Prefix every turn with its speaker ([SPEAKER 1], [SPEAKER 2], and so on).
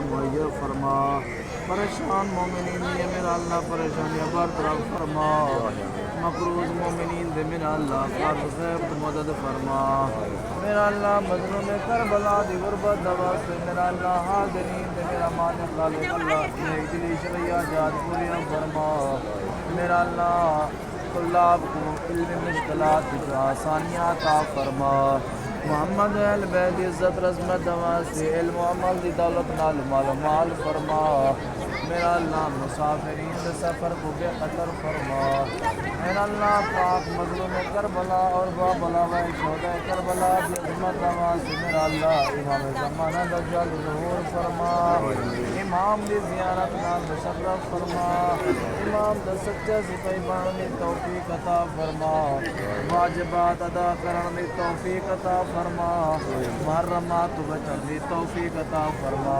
[SPEAKER 1] مہیا فرما، پریشان مومنین دے میرا اللہ پریشانیاں برطرف فرما، مقروض مومنین دے میرا اللہ قرض غیب مدد فرما، میرا اللہ مظلوم کربلا دی غربت دوا سے میرا اللہ حاضرین دے میرا مالک خالق اللہ نیک دلی شرعیہ جات پوریاں فرما، میرا اللہ طلاب کو علم مشکلات کی آسانیاں عطا فرما، محمد اہل بیت عزت رزمت دوا سے علم و عمل دی دولت نال مال و مال فرما، میرا اللہ مسافرین دے سفر کو بے خطر فرما، میرا اللہ پاک مظلوم کربلا اور بابلا و شہداء کربلا دی عظمت دوا سے میرا اللہ امام زمانہ دجال ظہور فرما، امام دی زیارت نال مشرف فرما، امام دا سچا سپاہی بننے دی توفیق عطا فرما، واجبات ادا کرنے دی توفیق عطا فرما، محرمات تو بچن دی توفیق عطا فرما۔